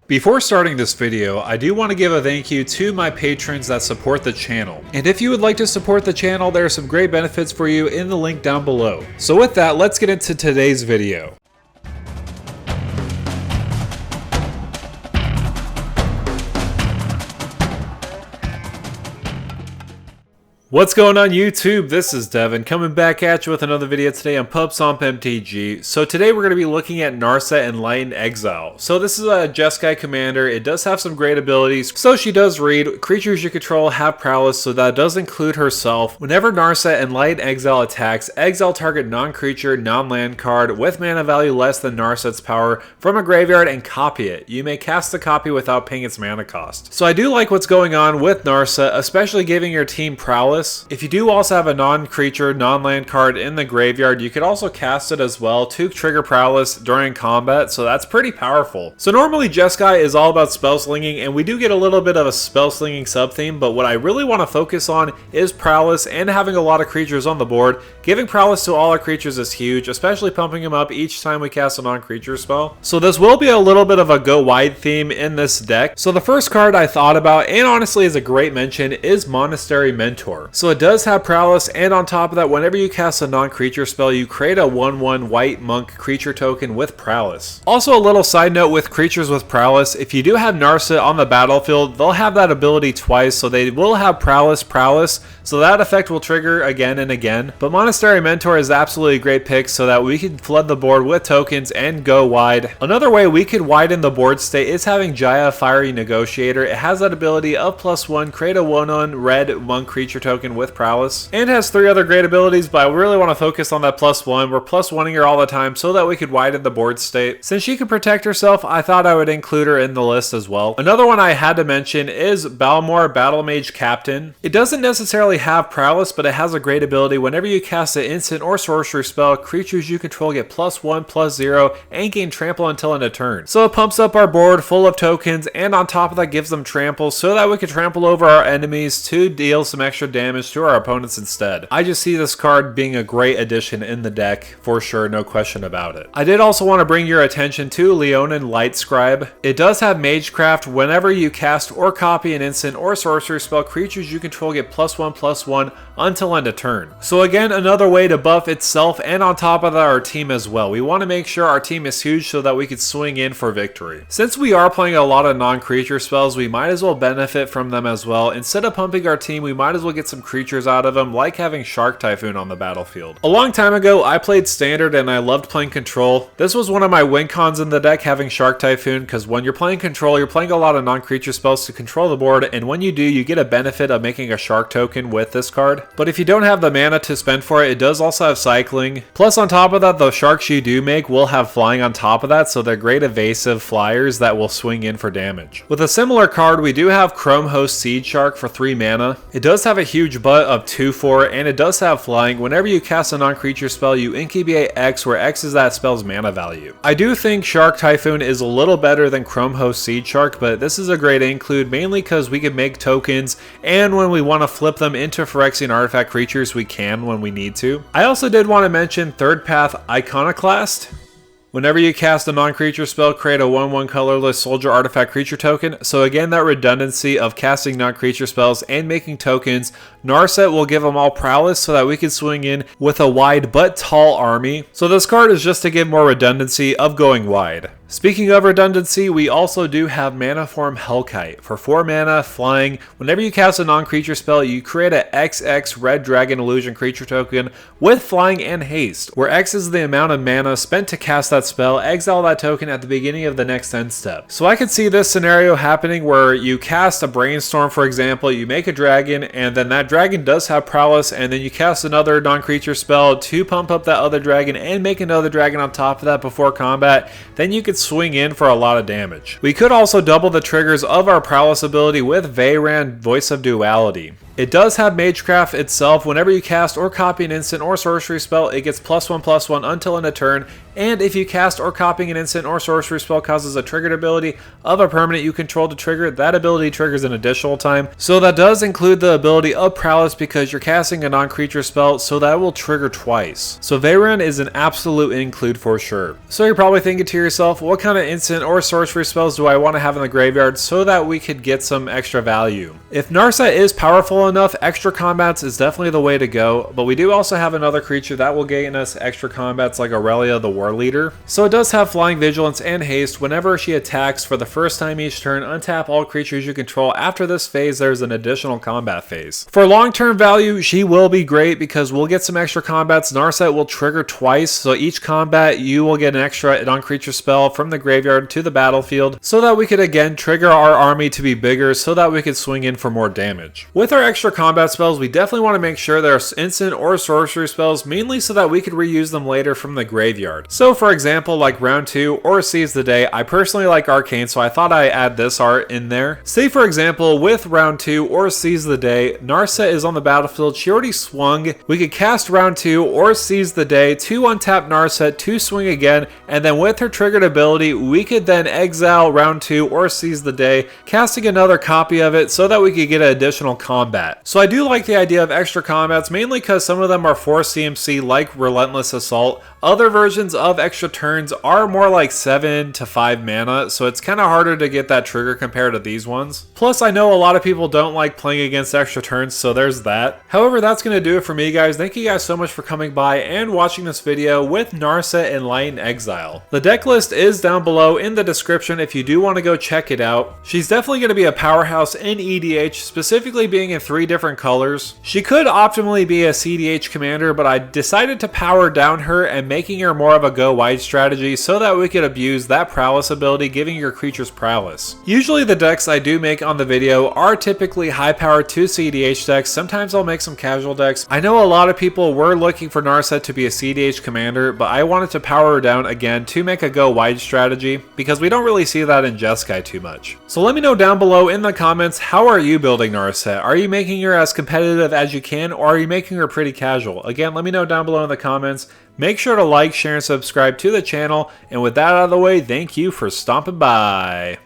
Before starting this video, I do want to give a thank you to my patrons that support the channel. And if you would like to support the channel, there are some great benefits for you in the link down below. So with that, let's get into today's video. What's going on YouTube? This is Devin coming back at you with another video today on PubStomp MTG. So today we're going to be looking at Narset Enlightened Exile. So this is a Jeskai commander. It does have some great abilities. So she does read, creatures you control have prowess, so that does include herself. Whenever Narset Enlightened Exile attacks, exile target non-creature, non-land card with mana value less than Narset's power from a graveyard and copy it. You may cast the copy without paying its mana cost. So I do like what's going on with Narset, especially giving your team prowess. If you do also have a non-creature, non-land card in the graveyard, you could also cast it as well to trigger prowess during combat, so that's pretty powerful. So normally Jeskai is all about spell slinging, and we do get a little bit of a spell slinging sub-theme, but what I really want to focus on is prowess and having a lot of creatures on the board. Giving prowess to all our creatures is huge, especially pumping them up each time we cast a non-creature spell. So this will be a little bit of a go wide theme in this deck. So the first card I thought about, and honestly is a great mention, is Monastery Mentor. So it does have prowess, and on top of that, whenever you cast a non-creature spell, you create a 1/1 white monk creature token with prowess. Also a little side note with creatures with prowess, if you do have Narset on the battlefield, they'll have that ability twice, so they will have prowess, so that effect will trigger again and again. But Monastery Mentor is absolutely a great pick so that we can flood the board with tokens and go wide. Another way we could widen the board state is having Jaya Fiery Negotiator. It has that ability of +1, create a 1/1 red monk creature token with prowess, and has 3 other great abilities, but I really want to focus on that +1. We're +1ing her all the time so that we could widen the board state. Since she can protect herself, I thought I would include her in the list as well. Another one I had to mention is Balmor Battle Mage Captain. It doesn't necessarily have prowess, but it has a great ability. Whenever you cast an instant or sorcery spell, creatures you control get +1/+0 and gain trample until end of turn. So it pumps up our board full of tokens, and on top of that gives them trample so that we can trample over our enemies to deal some extra damage to our opponents instead. I just see this card being a great addition in the deck for sure, no question about it. I did also want to bring your attention to Leonin Lightscribe. It does have Magecraft. Whenever you cast or copy an instant or sorcery spell, creatures you control get +1/+1 until end of turn. So again, another way to buff itself, and on top of that our team as well. We want to make sure our team is huge so that we could swing in for victory. Since we are playing a lot of non-creature spells, we might as well benefit from them as well. Instead of pumping our team, we might as well get some creatures out of them, like having Shark Typhoon on the battlefield. A long time ago, I played Standard and I loved playing Control. This was one of my win cons in the deck, having Shark Typhoon, because when you're playing Control, you're playing a lot of non-creature spells to control the board, and when you do, you get a benefit of making a Shark token with this card. But if you don't have the mana to spend for it, it does also have Cycling. Plus on top of that, the Sharks you do make will have Flying on top of that, so they're great evasive flyers that will swing in for damage. With a similar card, we do have Chrome Host Seed Shark for 3 mana. It does have a huge butt of 2/4, and it does have flying. Whenever you cast a non-creature spell, you incubate X, where X is that spell's mana value. I do think Shark Typhoon is a little better than Chrome Host Seed Shark, but this is a great include, mainly because we can make tokens, and when we want to flip them into Phyrexian artifact creatures, we can when we need to. I also did want to mention Third Path Iconoclast. Whenever you cast a non-creature spell, create a 1/1 colorless soldier artifact creature token. So again, that redundancy of casting non-creature spells and making tokens. Narset will give them all prowess so that we can swing in with a wide but tall army. So this card is just to give more redundancy of going wide. Speaking of redundancy, we also do have Manaform Hellkite. For 4 mana, flying, whenever you cast a non-creature spell, you create a XX Red Dragon Illusion creature token with flying and haste, where X is the amount of mana spent to cast that spell. Exile that token at the beginning of the next end step. So I could see this scenario happening where you cast a Brainstorm, for example, you make a dragon, and then that dragon does have prowess, and then you cast another non-creature spell to pump up that other dragon and make another dragon on top of that before combat. Then you could swing in for a lot of damage. We could also double the triggers of our prowess ability with Veyran Voice of Duality. It does have Magecraft itself. Whenever you cast or copy an instant or sorcery spell, it gets +1/+1 until end of turn and if you cast or copying an instant or sorcery spell causes a triggered ability of a permanent you control to trigger, that ability triggers an additional time. So that does include the ability of Prowess because you're casting a non-creature spell, so that will trigger twice. So Veyran is an absolute include for sure. So you're probably thinking to yourself, what kind of instant or sorcery spells do I want to have in the graveyard so that we could get some extra value? If Narset is powerful enough, extra combats is definitely the way to go, but we do also have another creature that will gain us extra combats like Aurelia the War Leader. So it does have Flying Vigilance and Haste. Whenever she attacks for the first time each turn, untap all creatures you control. After this phase, there's an additional combat phase. For long-term value, she will be great because we'll get some extra combats. Narset will trigger twice, so each combat you will get an extra non-creature spell from the graveyard to the battlefield so that we could again trigger our army to be bigger so that we could swing in for more damage. With our extra combat spells, we definitely want to make sure they're instant or sorcery spells, mainly so that we could reuse them later from the graveyard. So for example, like round 2 or Seize the Day, I personally like Arcane, so I thought I'd add this art in there. Say for example, with round 2 or Seize the Day, Narset is on the battlefield, she already swung, we could cast round 2 or Seize the Day to untap Narset to swing again, and then with her triggered ability, we could then exile round 2 or Seize the Day, casting another copy of it so that we could get additional combat. So I do like the idea of extra combats, mainly because some of them are 4 CMC like Relentless Assault. Other versions of extra turns are more like 7 to 5 mana, so it's kind of harder to get that trigger compared to these ones. Plus, I know a lot of people don't like playing against extra turns, so there's that. However, that's going to do it for me, guys. Thank you guys so much for coming by and watching this video with Narset Enlightened Exile. The deck list is down below in the description if you do want to go check it out. She's definitely going to be a powerhouse in EDH, specifically being in 3 different colors. She could optimally be a CDH commander, but I decided to power down her and making her more of a go wide strategy so that we could abuse that Prowess ability, giving your creatures Prowess. Usually the decks I do make on the video are typically high power to CDH decks. Sometimes I'll make some casual decks. I know a lot of people were looking for Narset to be a CDH commander, but I wanted to power her down again to make a go wide strategy because we don't really see that in Jeskai too much. So let me know down below in the comments, how are you building Narset? Are you making her as competitive as you can, or are you making her pretty casual? Again, let me know down below in the comments. Make sure to like, share, and subscribe to the channel. And with that out of the way, thank you for stopping by.